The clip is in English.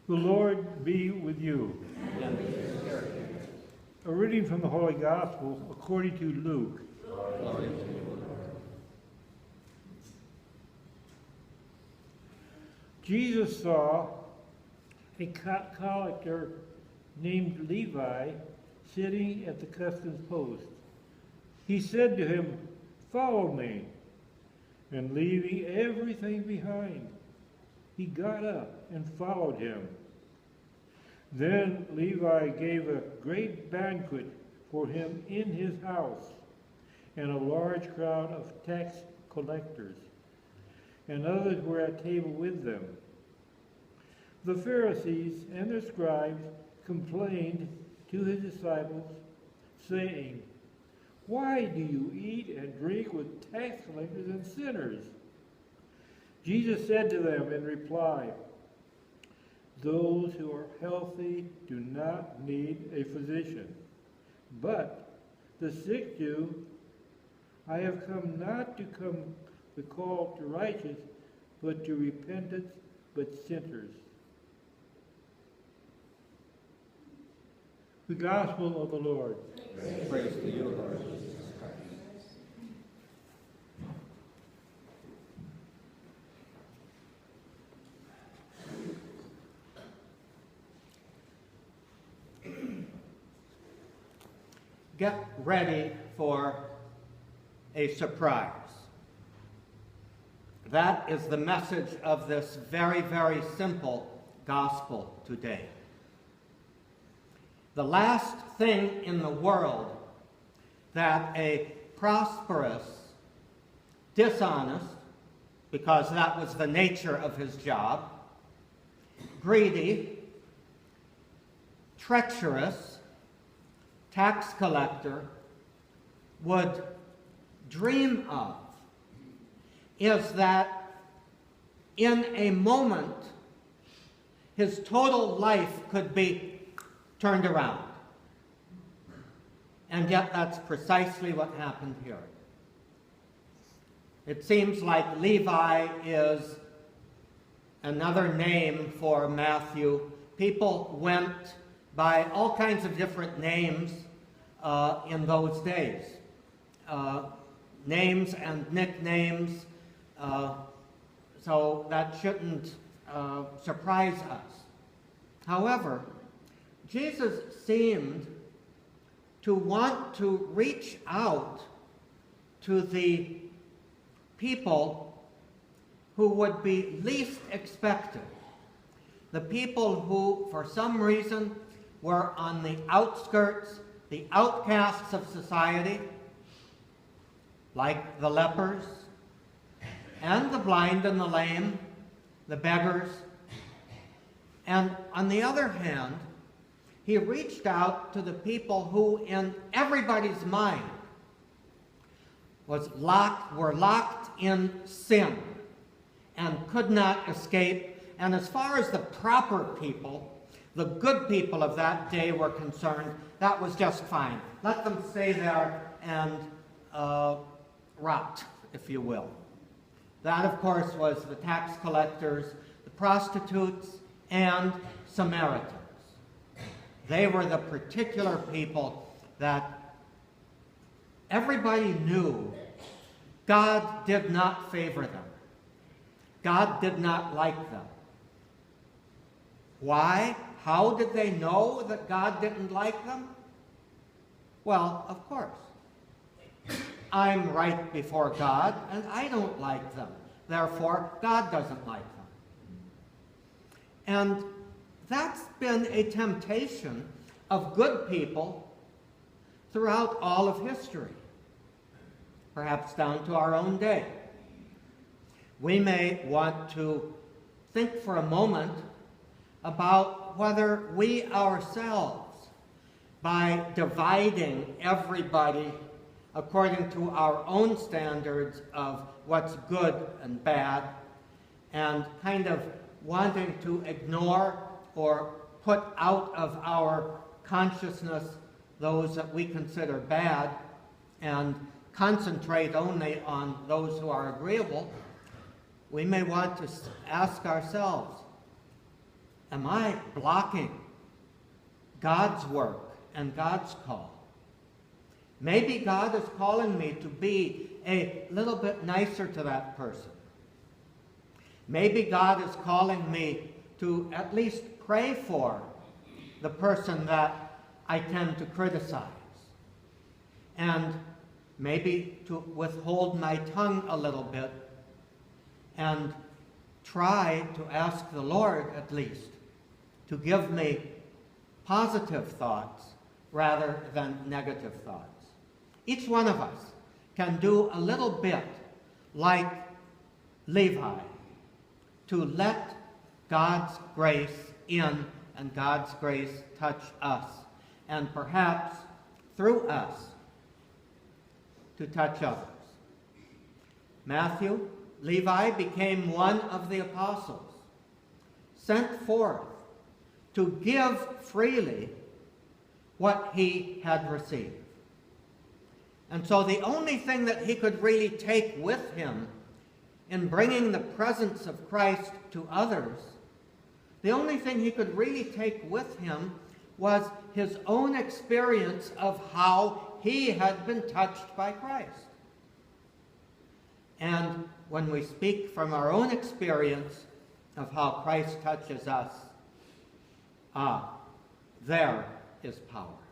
The Lord be with you. And with your spirit. A reading from the Holy Gospel according to Luke. Glory to you, Lord. Jesus saw a collector named Levi sitting at the customs post. He said to him, "Follow me." And leaving everything behind, he got up and followed him. Then Levi gave a great banquet for him in his house, and a large crowd of tax collectors and others were at table with them. The Pharisees and the scribes complained to his disciples, saying, "Why do you eat and drink with tax collectors and sinners?" Jesus said to them in reply, "Those who are healthy do not need a physician, but the sick do. I have come not to call to righteous, but to repentance, but sinners." The Gospel of the Lord. Praise to you, Lord Jesus Christ. Get ready for a surprise. That is the message of this very, very simple gospel today. The last thing in the world that a prosperous, dishonest, because that was the nature of his job, greedy, treacherous tax collector would dream of is that in a moment his total life could be turned around. And yet that's precisely what happened here. It seems like Levi is another name for Matthew. People went by all kinds of different names in those days. Names and nicknames, so that shouldn't surprise us. However, Jesus seemed to want to reach out to the people who would be least expected, the people who, for some reason, were on the outskirts, the outcasts of society, like the lepers, and the blind and the lame, the beggars. And on the other hand, he reached out to the people who, in everybody's mind, were locked in sin and could not escape. And as far as the proper people, the good people of that day were concerned, that was just fine. Let them stay there and rot, if you will. That, of course, was the tax collectors, the prostitutes, and Samaritans. They were the particular people that everybody knew God did not favor them. God did not like them. Why? How did they know that God didn't like them? Well, of course. I'm right before God, and I don't like them. Therefore, God doesn't like them. And that's been a temptation of good people throughout all of history, perhaps down to our own day. We may want to think for a moment about whether we ourselves, by dividing everybody according to our own standards of what's good and bad, and kind of wanting to ignore or put out of our consciousness those that we consider bad and concentrate only on those who are agreeable, we may want to ask ourselves, am I blocking God's work and God's call? Maybe God is calling me to be a little bit nicer to that person. Maybe God is calling me to at least pray for the person that I tend to criticize. And maybe to withhold my tongue a little bit and try to ask the Lord at least to give me positive thoughts rather than negative thoughts. Each one of us can do a little bit like Levi, to let God's grace in and God's grace touch us, and perhaps through us to touch others. Levi became one of the apostles, sent forth to give freely what he had received. And so the only thing that he could really take with him in bringing the presence of Christ to others, the only thing he could really take with him was his own experience of how he had been touched by Christ. And when we speak from our own experience of how Christ touches us, there is power.